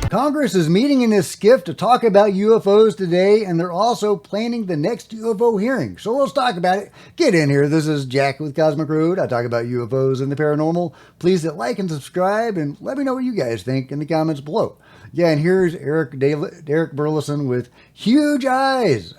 Congress is meeting in this SCIF to talk about UFOs today, and they're also planning the next UFO hearing. So let's talk about it. Get in here. This is Jack with Cosmic Road. I talk about UFOs and the paranormal. Please hit like and subscribe, and let me know what you guys think in the comments below. Yeah, and here's Derek Burleson with huge eyes.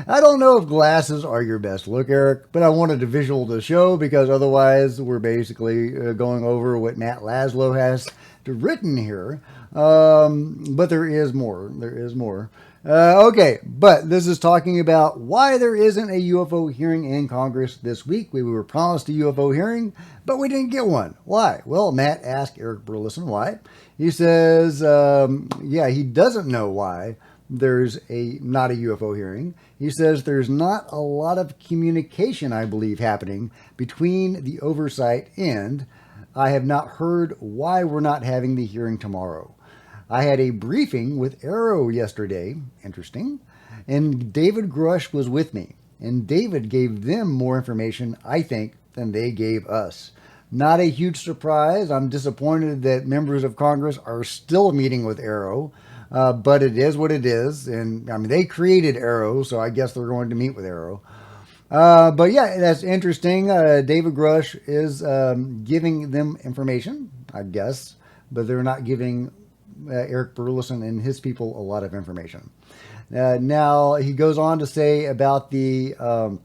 I don't know if glasses are your best look, Eric, but I wanted a visual to show because otherwise we're basically going over what Matt Lazlo has written here. But there is more. There is more. Okay, but this is talking about why there isn't a UFO hearing in Congress this week. We were promised a UFO hearing, but we didn't get one. Why? Well, Matt asked Eric Burleson why. He says, yeah, he doesn't know why there's not a UFO hearing. He says there's not a lot of communication, I believe, happening between the oversight and I have not heard why we're not having the hearing tomorrow. I had a briefing with Arrow yesterday, interesting, and David Grush was with me. And David gave them more information, I think, than they gave us. Not a huge surprise. I'm disappointed that members of Congress are still meeting with Arrow, but it is what it is. And I mean, they created Arrow, so I guess they're going to meet with Arrow. But yeah, that's interesting. David Grush is giving them information, I guess, but they're not giving Eric Burleson and his people a lot of information. Now, he goes on to say about the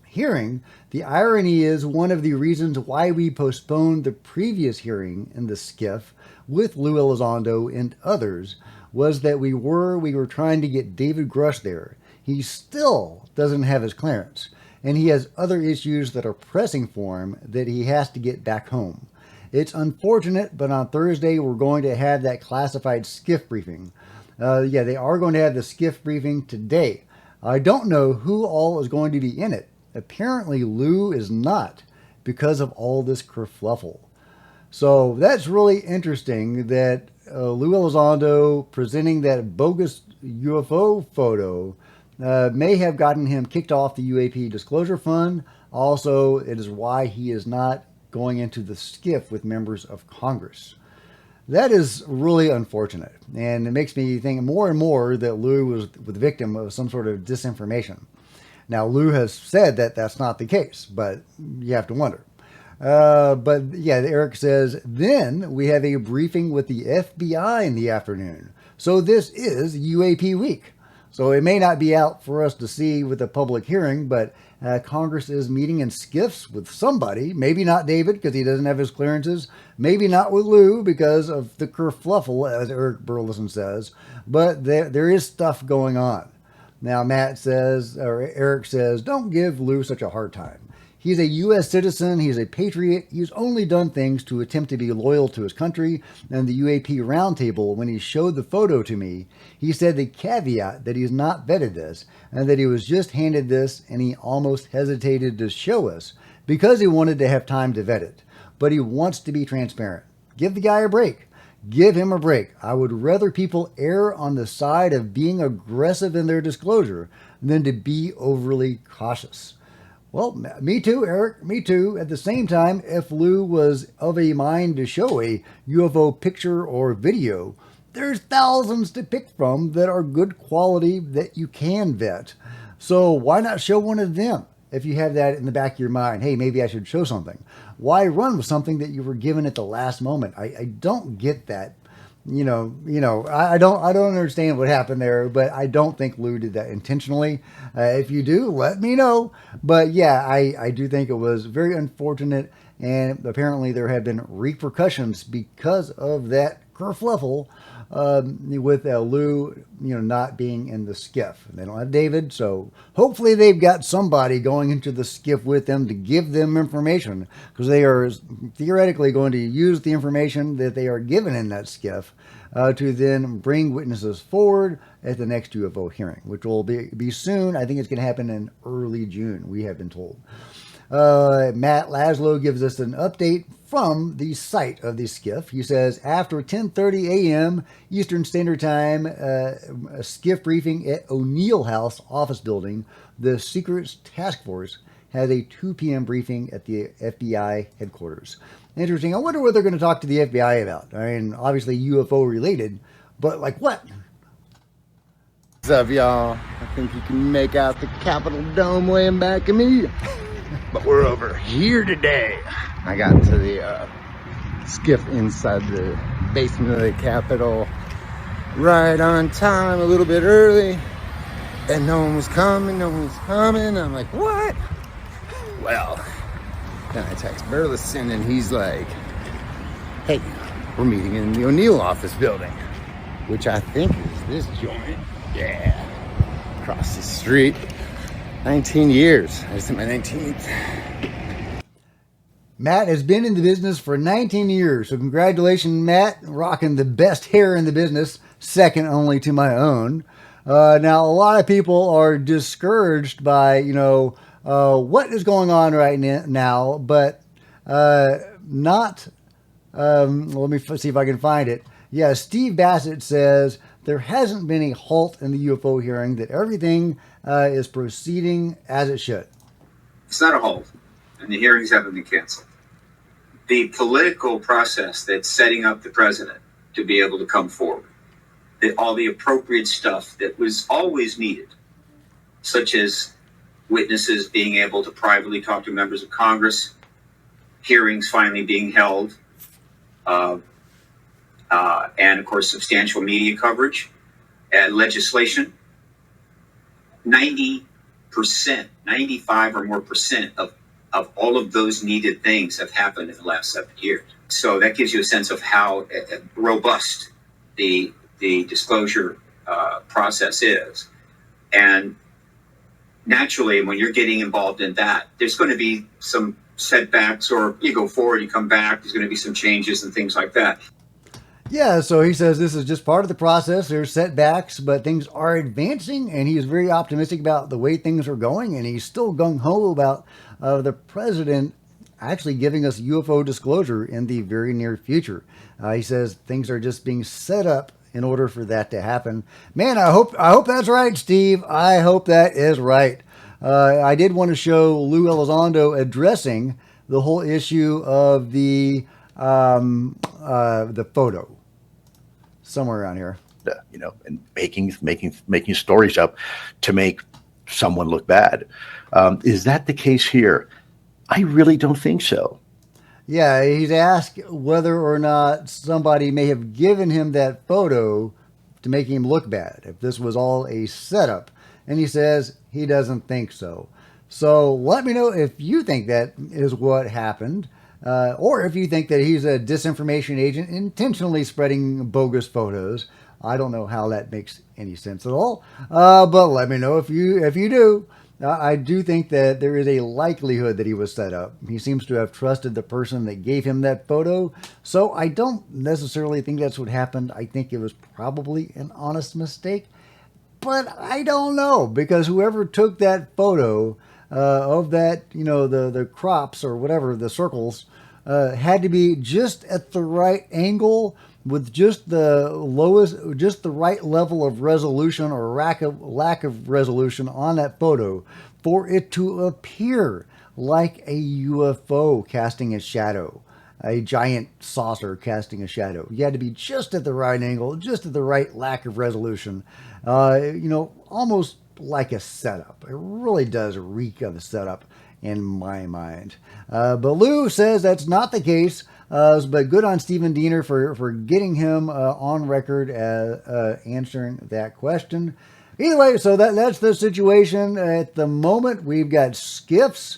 hearing, the irony is one of the reasons why we postponed the previous hearing in the SCIF with Lou Elizondo and others was that we were trying to get David Grush there. He still doesn't have his clearance, and he has other issues that are pressing for him that he has to get back home. It's unfortunate, but on Thursday we're going to have that classified SCIF briefing. Yeah, they are going to have the SCIF briefing today. I don't know who all is going to be in it. Apparently Lou is not because of all this kerfluffle. So that's really interesting that Lou Elizondo presenting that bogus UFO photo may have gotten him kicked off the UAP disclosure fund. Also, it is why he is not going into the SCIF with members of Congress. That is really unfortunate, and it makes me think more and more that Lou was the victim of some sort of disinformation. Now, Lou has said that that's not the case, but you have to wonder. But yeah, Eric says, then we have a briefing with the FBI in the afternoon. So this is UAP week. So it may not be out for us to see with a public hearing, but Congress is meeting in SCIFs with somebody. Maybe not David because he doesn't have his clearances. Maybe not with Lou because of the kerfluffle, as Eric Burleson says. But there is stuff going on. Now, Matt says, or Eric says, don't give Lou such a hard time. He's a U.S. citizen. He's a patriot. He's only done things to attempt to be loyal to his country. And the UAP roundtable, when he showed the photo to me, he said the caveat that he's not vetted this and that he was just handed this and he almost hesitated to show us because he wanted to have time to vet it. But he wants to be transparent. Give the guy a break. Give him a break. I would rather people err on the side of being aggressive in their disclosure than to be overly cautious. Well, me too, Eric. Me too. At the same time, if Lou was of a mind to show a UFO picture or video, there's thousands to pick from that are good quality that you can vet. So why not show one of them? If you have that in the back of your mind, hey, maybe I should show something. Why run with something that you were given at the last moment? I don't get that. I don't understand what happened there, but I don't think Lou did that intentionally. If you do, let me know. But yeah, I do think it was very unfortunate, and apparently there have been repercussions because of that kerfluffle with Lou, not being in the SCIF. They don't have David, so hopefully they've got somebody going into the SCIF with them to give them information, because they are theoretically going to use the information that they are given in that SCIF to then bring witnesses forward at the next UFO hearing, which will be soon. I think it's going to happen in early June, we have been told. Matt Lazlo gives us an update from the site of the SCIF. He says, after 10:30 a.m. Eastern Standard Time, a SCIF briefing at O'Neill House office building, the Secrets Task Force has a 2 p.m. briefing at the FBI headquarters. Interesting. I wonder what they're going to talk to the FBI about. I mean, obviously UFO related, but like what? What's up, y'all? I think you can make out the Capitol Dome laying back of me. But we're over here today. I got to the SCIF inside the basement of the Capitol right on time, a little bit early. And no one was coming, I'm like, what? Well, then I text Burleson and he's like, hey, we're meeting in the O'Neill office building, which I think is this joint. Yeah, across the street. 19 years. I just hit my 19th. Matt has been in the business for 19 years. So congratulations, Matt, rocking the best hair in the business, second only to my own. Now, a lot of people are discouraged by, what is going on right now, but not, let me see if I can find it. Yeah, Steve Basset says there hasn't been a halt in the UFO hearing, that everything is proceeding as it should. It's not a halt, and the hearings haven't been canceled. The political process that's setting up the president to be able to come forward, all the appropriate stuff that was always needed, such as witnesses being able to privately talk to members of Congress, hearings finally being held, and of course substantial media coverage, and legislation. 90%, 95 or more percent of all of those needed things have happened in the last 7 years. So that gives you a sense of how robust the disclosure process is. And naturally, when you're getting involved in that, there's going to be some setbacks, or you go forward, you come back, there's going to be some changes and things like that. Yeah, so he says this is just part of the process. There's setbacks, but things are advancing, and he is very optimistic about the way things are going, and he's still gung-ho about the president actually giving us UFO disclosure in the very near future. He says things are just being set up in order for that to happen. Man, I hope that's right, Steve. I hope that is right. I did want to show Lou Elizondo addressing the whole issue of the photo somewhere around here. And making stories up to make someone look bad. Is that the case here? I really don't think so. Yeah, he's asked whether or not somebody may have given him that photo to make him look bad, if this was all a setup. And he says he doesn't think so. So let me know if you think that is what happened, or if you think that he's a disinformation agent intentionally spreading bogus photos. I don't know how that makes any sense at all, but let me know if you do. I do think that there is a likelihood that he was set up. He seems to have trusted the person that gave him that photo. So I don't necessarily think that's what happened. I think it was probably an honest mistake. But I don't know, because whoever took that photo of that, the crops or whatever, the circles, had to be just at the right angle, with just the right level of resolution or lack of resolution on that photo for it to appear like a UFO casting a shadow, a giant saucer casting a shadow. You had to be just at the right angle, just at the right lack of resolution, almost like a setup. It really does reek of a setup in my mind. But Lou says that's not the case. But good on Stephen Diener for getting him on record as answering that question. Either way, so that's the situation at the moment. We've got SCIFs.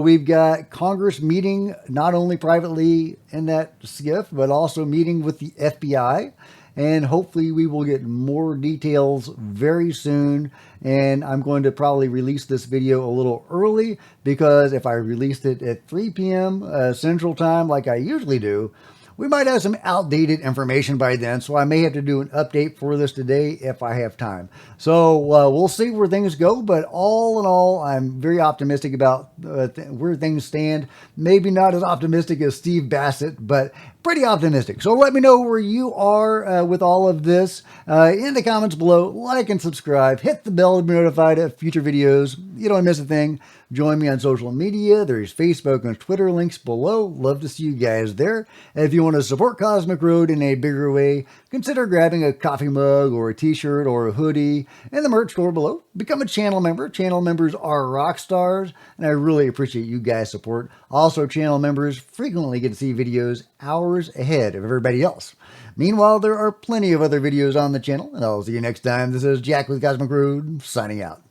We've got Congress meeting not only privately in that SCIF, but also meeting with the FBI. And hopefully we will get more details very soon. And I'm going to probably release this video a little early, because if I released it at 3 p.m. Central Time like I usually do, we might have some outdated information by then, so I may have to do an update for this today if I have time. So we'll see where things go, but all in all, I'm very optimistic about where things stand. Maybe not as optimistic as Steve Basset, but pretty optimistic. So let me know where you are with all of this in the comments below. Like and subscribe. Hit the bell to be notified of future videos. You don't miss a thing. Join me on social media. There's Facebook and Twitter links below. Love to see you guys there. And if you want to support Cosmic Road in a bigger way, consider grabbing a coffee mug or a t-shirt or a hoodie in the merch store below. Become a channel member. Channel members are rock stars, and I really appreciate you guys' support. Also, channel members frequently get to see videos hours ahead of everybody else. Meanwhile, there are plenty of other videos on the channel, and I'll see you next time. This is Jack with Cosmic Road, signing out.